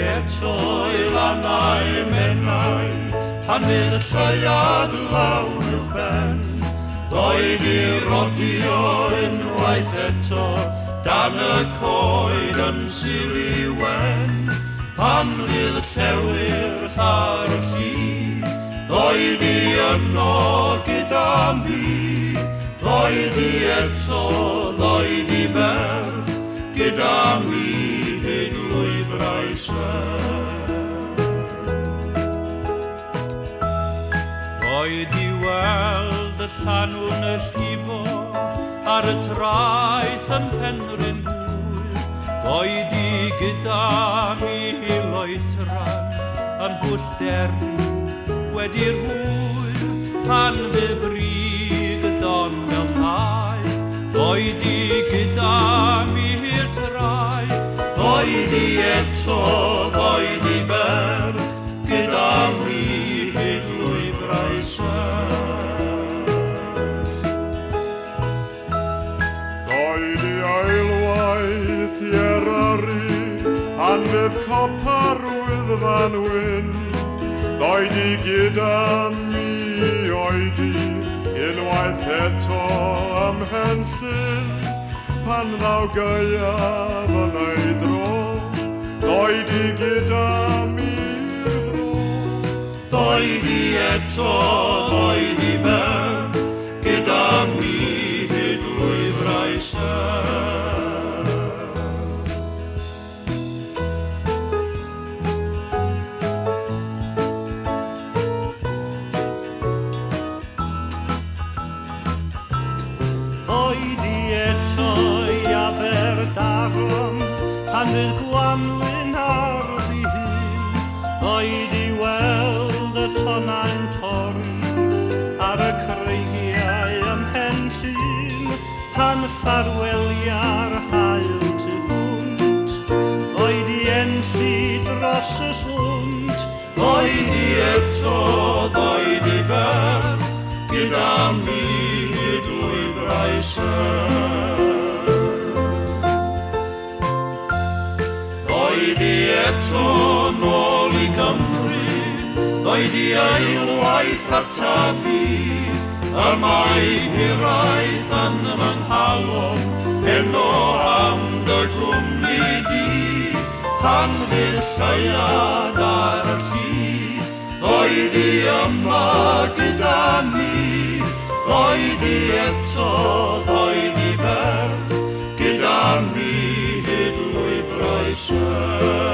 eto I lannau mennau, pan fydd y lleiad lawr uwch ben. Ddoed I rodio unwaith eto, dan y coed yn sili wen. Pan fydd y llewyrch ar y lli, ddoed I yno gyda mi. Ddoed I eto, ddoed I ferch, gyda mi hyd lwybrau swer. Ddoed I weld y llanwn y llifo ar y traeth yn Penrhyn Bwyl. Ddoed I gyda mi loetran yn hwllteri wedi'r hwyl. Pan fydd brig y don fel llaeth, ddoed I gyda mi'r traeth. Ddoed I eto, ddoed I ferch, gyda mi hyd lwybrau swer. Ddoed I ailwaith I Eryri, pan fydd copar wyddfan wyn. Ddoed I gyda mi oed I, unwaith eto ym Mhenllyn. Pan ddaw gaeaf yn ei dro, ddoed I gyda mi'r fro. Ddoed I eto, ddoed I ferch, gyda mi hyd lwybrau swer. Ddoed I eto I Aberdaron, pan fydd Gwanwyn ar ddihyn. Ddoed I weld y tonnau'n torri ar y creigiau ym Mhenllyn. Pan ffarwelia'r haul tu hwnt, ddoed I enlli dros y swnt. Ddoed I eto, ddoed I ferch, gyda mi hyd lwybrau swer. Ddoed I eto nôl I Gymru, ddoed I ailwaith atafi. Y mae hiraeth yn fy nghalon, heno am dy gwmni di. Pan fydd lleiad ar y lli, ddoed I yma gyda mi. Ddoed I eto, ddoed I ferch, gyda mi hyd lwybrau swer.